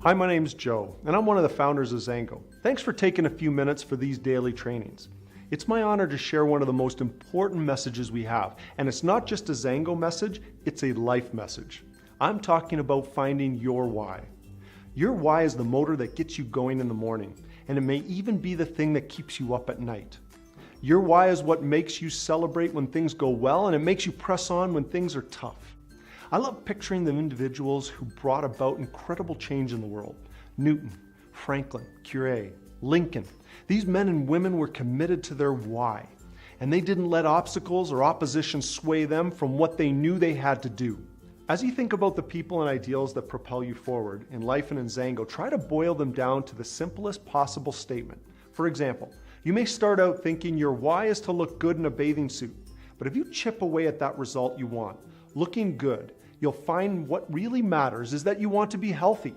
Hi, my name's Joe, and I'm one of the founders of Xango. Thanks for taking a few minutes for these daily trainings. It's my honor to share one of the most important messages we have, and it's not just a Xango message, it's a life message. I'm talking about finding your why. Your why is the motor that gets you going in the morning, and it may even be the thing that keeps you up at night. Your why is what makes you celebrate when things go well, and it makes you press on when things are tough. I love picturing the individuals who brought about incredible change in the world. Newton, Franklin, Curie, Lincoln. These men and women were committed to their why, and they didn't let obstacles or opposition sway them from what they knew they had to do. As you think about the people and ideals that propel you forward in life and in Xango, try to boil them down to the simplest possible statement. For example, you may start out thinking your why is to look good in a bathing suit, but if you chip away at that result you want, looking good, you'll find what really matters is that you want to be healthy.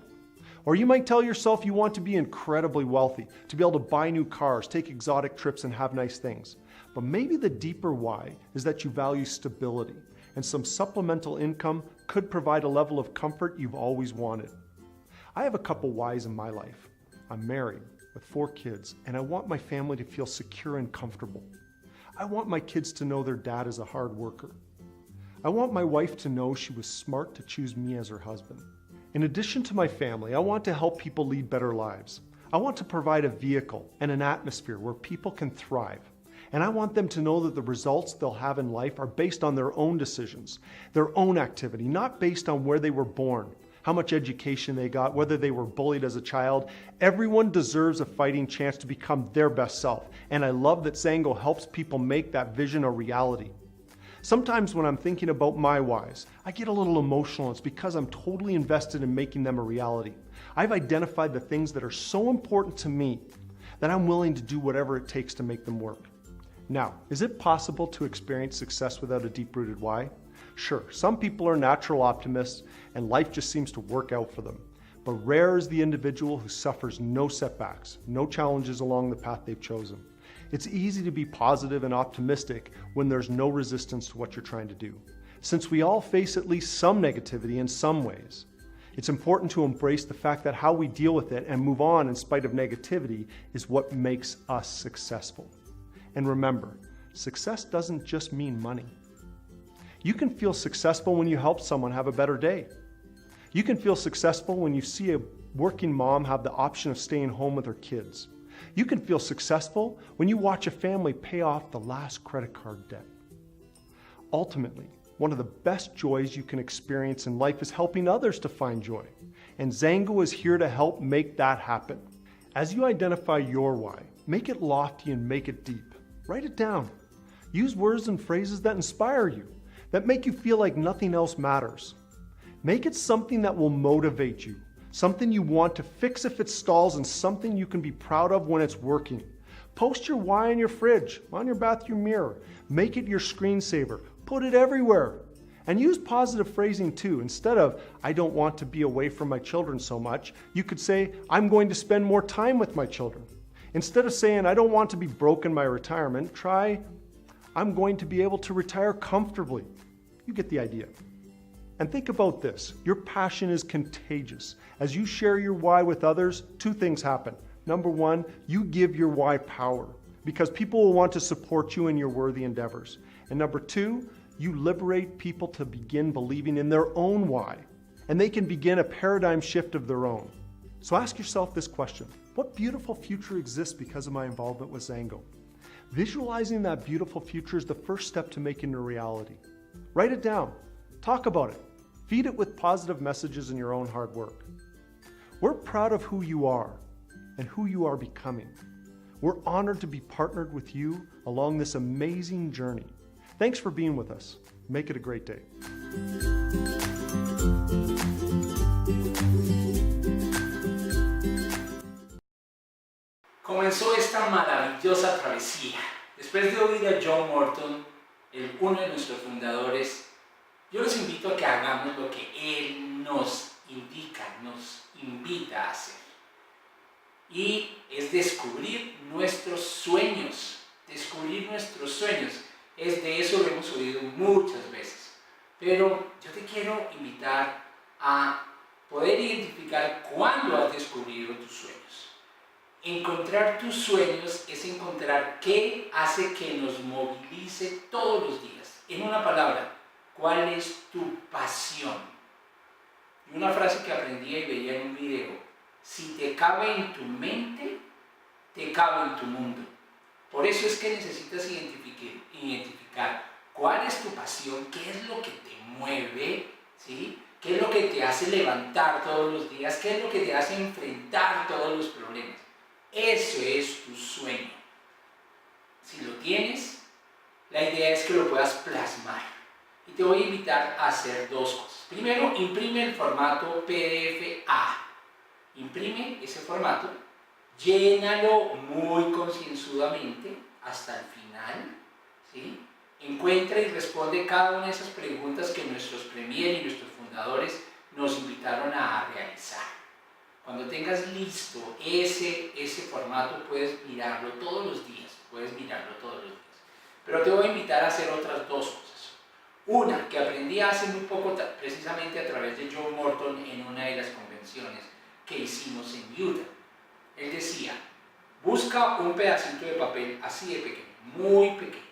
Or you might tell yourself you want to be incredibly wealthy, to be able to buy new cars, take exotic trips, and have nice things. But maybe the deeper why is that you value stability, and some supplemental income could provide a level of comfort you've always wanted. I have a couple whys in my life. I'm married with 4 kids, and I want my family to feel secure and comfortable. I want my kids to know their dad is a hard worker. I want my wife to know she was smart to choose me as her husband. In addition to my family, I want to help people lead better lives. I want to provide a vehicle and an atmosphere where people can thrive. And I want them to know that the results they'll have in life are based on their own decisions, their own activity, not based on where they were born, how much education they got, whether they were bullied as a child. Everyone deserves a fighting chance to become their best self. And I love that Xango helps people make that vision a reality. Sometimes when I'm thinking about my whys, I get a little emotional. It's because I'm totally invested in making them a reality. I've identified the things that are so important to me that I'm willing to do whatever it takes to make them work. Now, is it possible to experience success without a deep-rooted why? Sure, some people are natural optimists and life just seems to work out for them. But rare is the individual who suffers no setbacks, no challenges along the path they've chosen. It's easy to be positive and optimistic when there's no resistance to what you're trying to do. Since we all face at least some negativity in some ways, it's important to embrace the fact that how we deal with it and move on in spite of negativity is what makes us successful. And remember, success doesn't just mean money. You can feel successful when you help someone have a better day. You can feel successful when you see a working mom have the option of staying home with her kids. You can feel successful when you watch a family pay off the last credit card debt. Ultimately, one of the best joys you can experience in life is helping others to find joy. And Xango is here to help make that happen. As you identify your why, make it lofty and make it deep. Write it down. Use words and phrases that inspire you, that make you feel like nothing else matters. Make it something that will motivate you. Something you want to fix if it stalls, and something you can be proud of when it's working. Post your why in your fridge, on your bathroom mirror. Make it your screensaver. Put it everywhere. And use positive phrasing too. Instead of, I don't want to be away from my children so much, you could say, I'm going to spend more time with my children. Instead of saying, I don't want to be broke in my retirement, try, I'm going to be able to retire comfortably. You get the idea. And think about this, your passion is contagious. As you share your why with others, 2 things happen. Number 1, you give your why power because people will want to support you in your worthy endeavors. And number 2, you liberate people to begin believing in their own why, and they can begin a paradigm shift of their own. So ask yourself this question, what beautiful future exists because of my involvement with Xango? Visualizing that beautiful future is the first step to making it a reality. Write it down, talk about it. Feed it with positive messages in your own hard work. We're proud of who you are and who you are becoming. We're honored to be partnered with you along this amazing journey. Thanks for being with us. Make it a great day. Comenzó esta maravillosa travesía. Después de oír a John Morton, uno de nuestros fundadores, yo los invito a que hagamos lo que él nos indica, nos invita a hacer. Y es descubrir nuestros sueños. Descubrir nuestros sueños. De eso lo hemos oído muchas veces. Pero yo te quiero invitar a poder identificar identificar cuándo has descubierto tus sueños. Encontrar tus sueños es encontrar qué hace que nos movilice todos los días. En una palabra, ¿cuál es tu pasión? Y una frase que aprendí y veía en un video: si te cabe en tu mente, te cabe en tu mundo. Por eso es que necesitas identificar cuál es tu pasión, qué es lo que te mueve, ¿sí? ¿Qué es lo que te hace levantar todos los días? ¿Qué es lo que te hace enfrentar todos los problemas? Eso es tu sueño. Si lo tienes, la idea es que lo puedas plasmar. Y te voy a invitar a hacer dos cosas. Primero, imprime el formato PDF-A. Imprime ese formato, llénalo muy concienzudamente hasta el final, ¿sí? Encuentra y responde cada una de esas preguntas que nuestros premier y nuestros fundadores nos invitaron a realizar. Cuando tengas listo ese formato, puedes mirarlo todos los días, Pero te voy a invitar a hacer otras dos cosas. Una, que aprendí hace muy poco, precisamente a través de John Morton en una de las convenciones que hicimos en Utah. Él decía, busca un pedacito de papel así de pequeño, muy pequeño,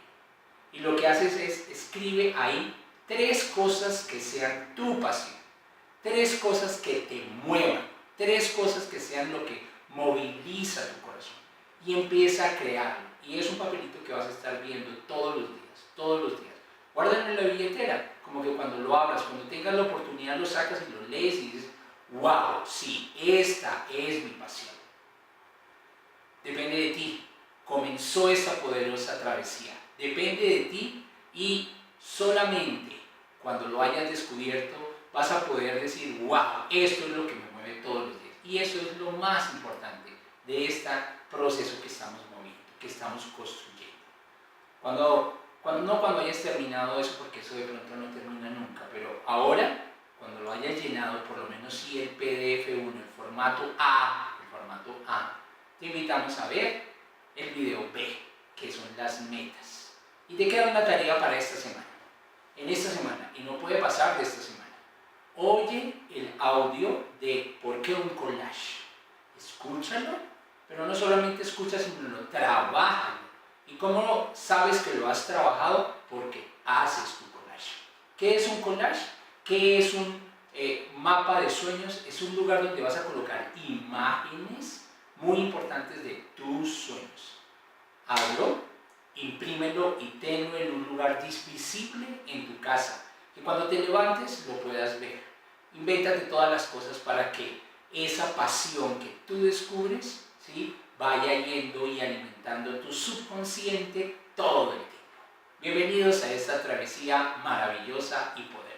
y lo que haces es escribe ahí 3 cosas que sean tu pasión, 3 cosas que te muevan, 3 cosas que sean lo que moviliza tu corazón, y empieza a crearlo. Y es un papelito que vas a estar viendo todos los días. Guárdalo en la billetera, como que cuando lo abras, cuando tengas la oportunidad, lo sacas y lo lees y dices, wow, sí, esta es mi pasión. Depende de ti. Comenzó esta poderosa travesía. Depende de ti, y solamente cuando lo hayas descubierto vas a poder decir, wow, esto es lo que me mueve todos los días. Y eso es lo más importante de este proceso que estamos moviendo, que estamos construyendo. Cuando hayas terminado eso, porque eso de pronto no termina nunca, pero ahora, cuando lo hayas llenado, por lo menos si el PDF1, el formato A, te invitamos a ver el video B, que son las metas. Y te queda una tarea para esta semana. En esta semana, y no puede pasar de esta semana, oye el audio de ¿por qué un collage? Escúchalo, pero no solamente escucha, sino lo trabaja. ¿Y cómo sabes que lo has trabajado? Porque haces tu collage. ¿Qué es un collage? ¿Qué es un mapa de sueños? Es un lugar donde vas a colocar imágenes muy importantes de tus sueños. Hazlo, imprímelo y tenlo en un lugar visible en tu casa, que cuando te levantes lo puedas ver. Invéntate todas las cosas para que esa pasión que tú descubres, ¿sí?, vaya yendo y alimentando tu subconsciente todo el tiempo. Bienvenidos a esta travesía maravillosa y poderosa.